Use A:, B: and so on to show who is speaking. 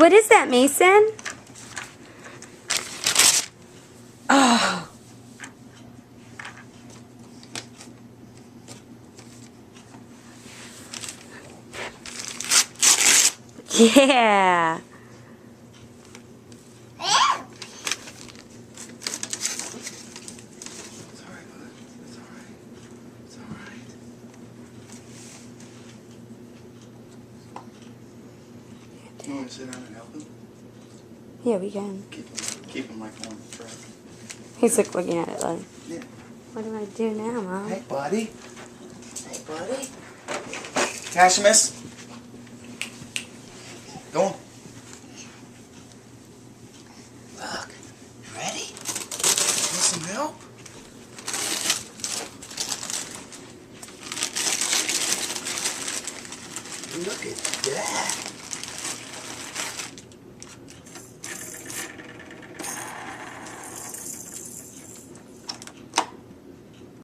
A: What is that, Mason? Oh. Yeah.
B: It's alright, bud. It's alright. It's alright. You want to sit down and help him?
A: Yeah, we can.
B: Keep him like on the track.
A: He's like looking at it like,
B: Yeah.
A: what do I do now, Mom?
B: Hey, buddy. Hey, buddy. Cashimus. Go on. Look. You ready? Want some help? Look at that.